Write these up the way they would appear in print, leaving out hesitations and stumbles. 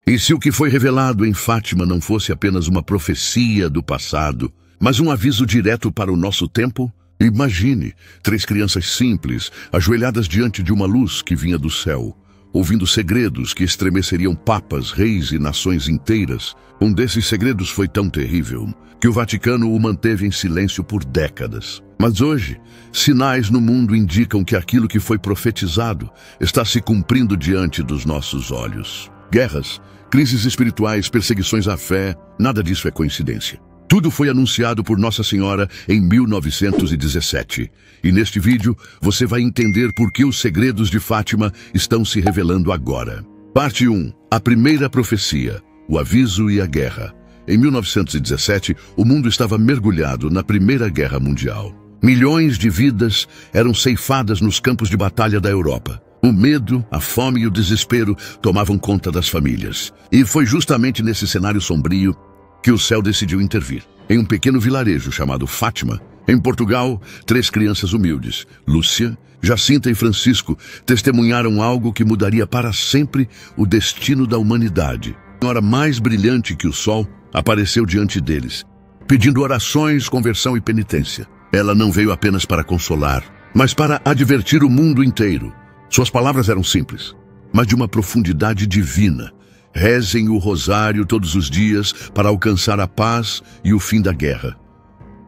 E se o que foi revelado em Fátima não fosse apenas uma profecia do passado, mas um aviso direto para o nosso tempo? Imagine 3 crianças simples, ajoelhadas diante de uma luz que vinha do céu, ouvindo segredos que estremeceriam papas, reis e nações inteiras. Um desses segredos foi tão terrível que o Vaticano o manteve em silêncio por décadas. Mas hoje, sinais no mundo indicam que aquilo que foi profetizado está se cumprindo diante dos nossos olhos. Guerras, crises espirituais, perseguições à fé, nada disso é coincidência. Tudo foi anunciado por Nossa Senhora em 1917. E neste vídeo você vai entender por que os segredos de Fátima estão se revelando agora. Parte 1. A primeira profecia, o aviso e a guerra. Em 1917, o mundo estava mergulhado na Primeira Guerra Mundial. Milhões de vidas eram ceifadas nos campos de batalha da Europa. O medo, a fome e o desespero tomavam conta das famílias. E foi justamente nesse cenário sombrio que o céu decidiu intervir. Em um pequeno vilarejo chamado Fátima, em Portugal, 3 crianças humildes, Lúcia, Jacinta e Francisco, testemunharam algo que mudaria para sempre o destino da humanidade. A senhora mais brilhante que o sol apareceu diante deles, pedindo orações, conversão e penitência. Ela não veio apenas para consolar, mas para advertir o mundo inteiro. Suas palavras eram simples, mas de uma profundidade divina. Rezem o rosário todos os dias para alcançar a paz e o fim da guerra.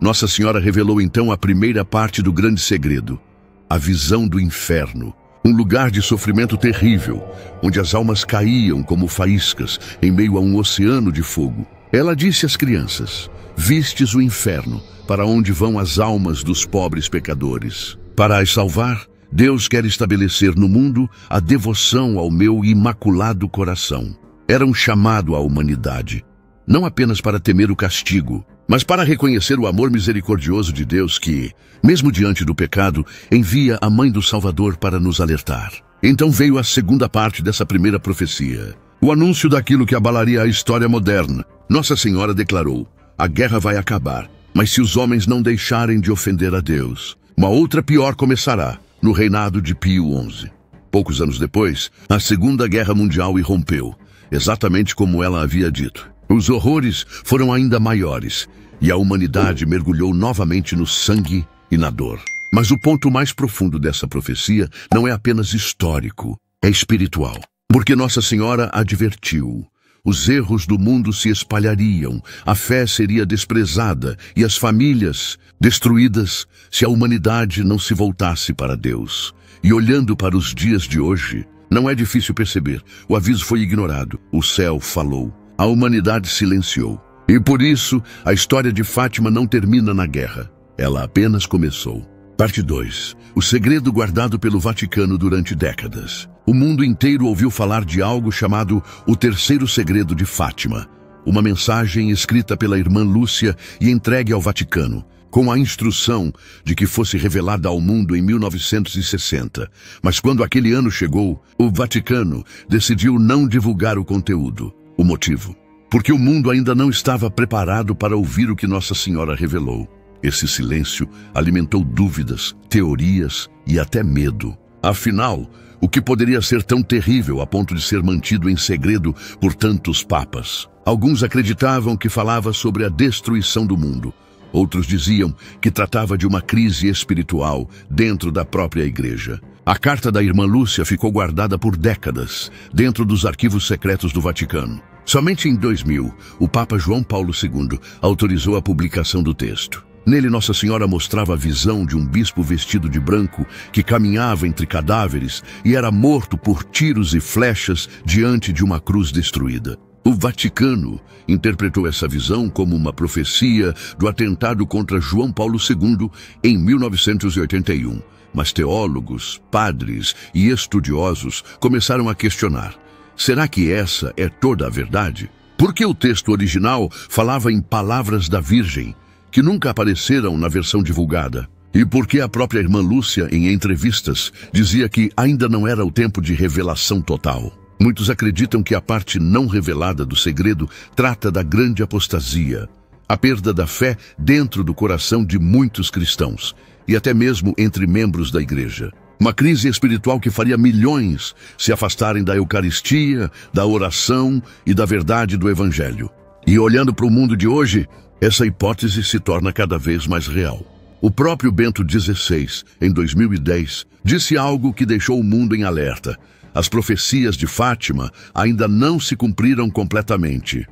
Nossa Senhora revelou então a primeira parte do grande segredo, a visão do inferno. Um lugar de sofrimento terrível, onde as almas caíam como faíscas em meio a um oceano de fogo. Ela disse às crianças: vistes o inferno, para onde vão as almas dos pobres pecadores. Para as salvar, Deus quer estabelecer no mundo a devoção ao meu imaculado coração. Era um chamado à humanidade, não apenas para temer o castigo, mas para reconhecer o amor misericordioso de Deus que, mesmo diante do pecado, envia a Mãe do Salvador para nos alertar. Então veio a segunda parte dessa primeira profecia, o anúncio daquilo que abalaria a história moderna. Nossa Senhora declarou: a guerra vai acabar, mas se os homens não deixarem de ofender a Deus, uma outra pior começará, no reinado de Pio XI. Poucos anos depois, a Segunda Guerra Mundial irrompeu, exatamente como ela havia dito. Os horrores foram ainda maiores, e a humanidade mergulhou novamente no sangue e na dor. Mas o ponto mais profundo dessa profecia não é apenas histórico, é espiritual. Porque Nossa Senhora advertiu: os erros do mundo se espalhariam, a fé seria desprezada e as famílias destruídas se a humanidade não se voltasse para Deus. E olhando para os dias de hoje, não é difícil perceber, o aviso foi ignorado, o céu falou, a humanidade silenciou. E por isso, a história de Fátima não termina na guerra, ela apenas começou. Parte 2. O segredo guardado pelo Vaticano durante décadas. O mundo inteiro ouviu falar de algo chamado o Terceiro Segredo de Fátima, uma mensagem escrita pela irmã Lúcia e entregue ao Vaticano, com a instrução de que fosse revelada ao mundo em 1960. Mas quando aquele ano chegou, o Vaticano decidiu não divulgar o conteúdo. O motivo? Porque o mundo ainda não estava preparado para ouvir o que Nossa Senhora revelou. Esse silêncio alimentou dúvidas, teorias e até medo. Afinal, o que poderia ser tão terrível a ponto de ser mantido em segredo por tantos papas? Alguns acreditavam que falava sobre a destruição do mundo. Outros diziam que tratava de uma crise espiritual dentro da própria igreja. A carta da irmã Lúcia ficou guardada por décadas dentro dos arquivos secretos do Vaticano. Somente em 2000, o Papa João Paulo II autorizou a publicação do texto. Nele, Nossa Senhora mostrava a visão de um bispo vestido de branco que caminhava entre cadáveres e era morto por tiros e flechas diante de uma cruz destruída. O Vaticano interpretou essa visão como uma profecia do atentado contra João Paulo II em 1981. Mas teólogos, padres e estudiosos começaram a questionar: será que essa é toda a verdade? Porque o texto original falava em palavras da Virgem, que nunca apareceram na versão divulgada. E porque a própria irmã Lúcia, em entrevistas, dizia que ainda não era o tempo de revelação total. Muitos acreditam que a parte não revelada do segredo trata da grande apostasia, a perda da fé dentro do coração de muitos cristãos, e até mesmo entre membros da igreja. Uma crise espiritual que faria milhões se afastarem da Eucaristia, da oração e da verdade do Evangelho. E olhando para o mundo de hoje, essa hipótese se torna cada vez mais real. O próprio Bento XVI, em 2010, disse algo que deixou o mundo em alerta. As profecias de Fátima ainda não se cumpriram completamente.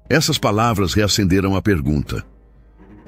Essas palavras reacenderam a pergunta: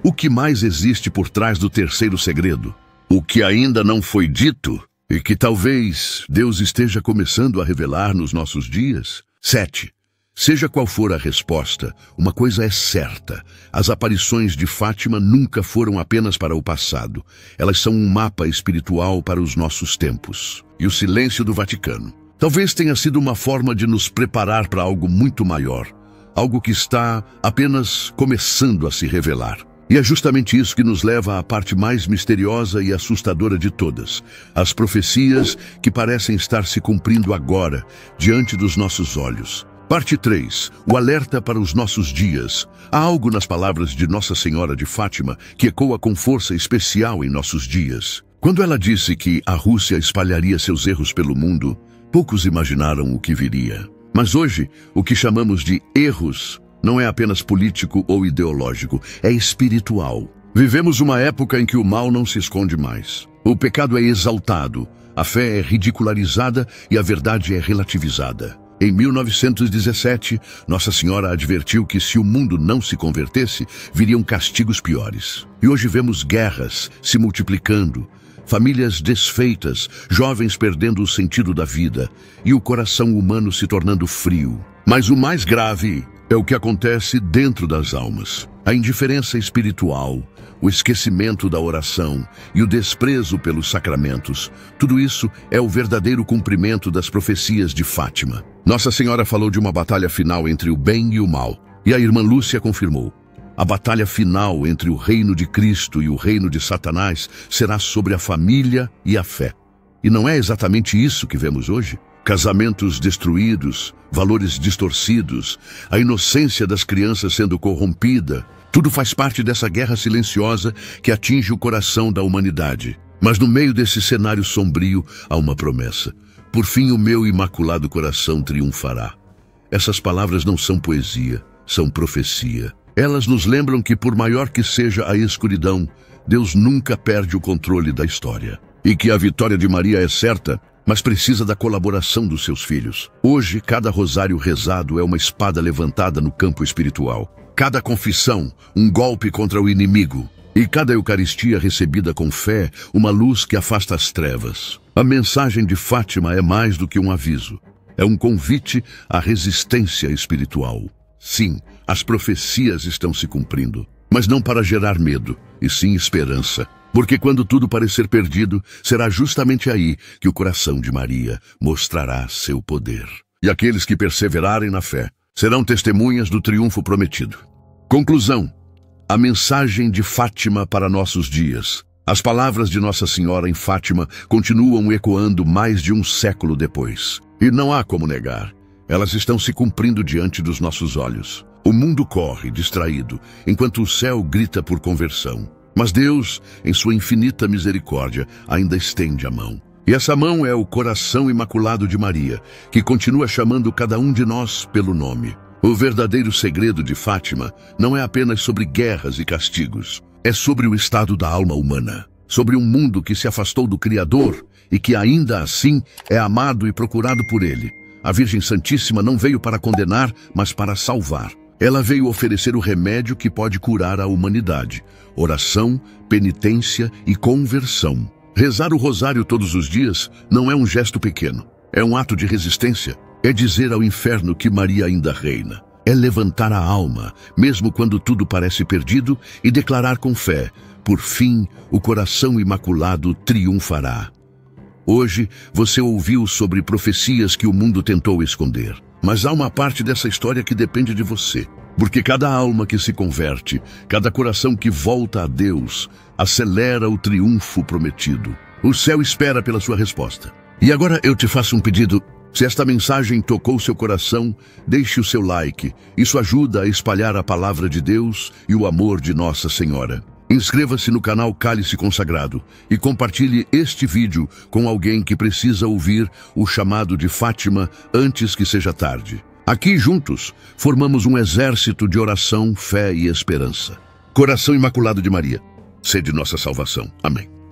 o que mais existe por trás do terceiro segredo? O que ainda não foi dito e que talvez Deus esteja começando a revelar nos nossos dias? 7. Seja qual for a resposta, uma coisa é certa: as aparições de Fátima nunca foram apenas para o passado. Elas são um mapa espiritual para os nossos tempos. E o silêncio do Vaticano talvez tenha sido uma forma de nos preparar para algo muito maior, algo que está apenas começando a se revelar. E é justamente isso que nos leva à parte mais misteriosa e assustadora de todas: as profecias que parecem estar se cumprindo agora, diante dos nossos olhos. Parte 3. O alerta para os nossos dias. Há algo nas palavras de Nossa Senhora de Fátima que ecoa com força especial em nossos dias. Quando ela disse que a Rússia espalharia seus erros pelo mundo, poucos imaginaram o que viria. Mas hoje, o que chamamos de erros não é apenas político ou ideológico, é espiritual. Vivemos uma época em que o mal não se esconde mais. O pecado é exaltado, a fé é ridicularizada e a verdade é relativizada. Em 1917, Nossa Senhora advertiu que se o mundo não se convertesse, viriam castigos piores. E hoje vemos guerras se multiplicando, famílias desfeitas, jovens perdendo o sentido da vida e o coração humano se tornando frio. Mas o mais grave é o que acontece dentro das almas. A indiferença espiritual, o esquecimento da oração e o desprezo pelos sacramentos. Tudo isso é o verdadeiro cumprimento das profecias de Fátima. Nossa Senhora falou de uma batalha final entre o bem e o mal. E a irmã Lúcia confirmou: a batalha final entre o reino de Cristo e o reino de Satanás será sobre a família e a fé. E não é exatamente isso que vemos hoje? Casamentos destruídos, valores distorcidos, a inocência das crianças sendo corrompida. Tudo faz parte dessa guerra silenciosa que atinge o coração da humanidade. Mas no meio desse cenário sombrio há uma promessa: por fim o meu imaculado coração triunfará. Essas palavras não são poesia, são profecia. Elas nos lembram que, por maior que seja a escuridão, Deus nunca perde o controle da história. E que a vitória de Maria é certa, mas precisa da colaboração dos seus filhos. Hoje, cada rosário rezado é uma espada levantada no campo espiritual. Cada confissão, um golpe contra o inimigo. E cada Eucaristia recebida com fé, uma luz que afasta as trevas. A mensagem de Fátima é mais do que um aviso. É um convite à resistência espiritual. Sim, as profecias estão se cumprindo, mas não para gerar medo, e sim esperança. Porque quando tudo parecer perdido, será justamente aí que o coração de Maria mostrará seu poder. E aqueles que perseverarem na fé serão testemunhas do triunfo prometido. Conclusão: a mensagem de Fátima para nossos dias. As palavras de Nossa Senhora em Fátima continuam ecoando mais de um século depois. E não há como negar, elas estão se cumprindo diante dos nossos olhos. O mundo corre distraído, enquanto o céu grita por conversão. Mas Deus, em sua infinita misericórdia, ainda estende a mão. E essa mão é o coração imaculado de Maria, que continua chamando cada um de nós pelo nome. O verdadeiro segredo de Fátima não é apenas sobre guerras e castigos. É sobre o estado da alma humana, sobre um mundo que se afastou do Criador e que ainda assim é amado e procurado por Ele. A Virgem Santíssima não veio para condenar, mas para salvar. Ela veio oferecer o remédio que pode curar a humanidade: oração, penitência e conversão. Rezar o rosário todos os dias não é um gesto pequeno. É um ato de resistência. É dizer ao inferno que Maria ainda reina. É levantar a alma, mesmo quando tudo parece perdido, e declarar com fé: por fim, o coração imaculado triunfará. Hoje, você ouviu sobre profecias que o mundo tentou esconder. Mas há uma parte dessa história que depende de você. Porque cada alma que se converte, cada coração que volta a Deus, acelera o triunfo prometido. O céu espera pela sua resposta. E agora eu te faço um pedido. Se esta mensagem tocou seu coração, deixe o seu like. Isso ajuda a espalhar a palavra de Deus e o amor de Nossa Senhora. Inscreva-se no canal Cálice Consagrado e compartilhe este vídeo com alguém que precisa ouvir o chamado de Fátima antes que seja tarde. Aqui, juntos, formamos um exército de oração, fé e esperança. Coração Imaculado de Maria, sede nossa salvação. Amém.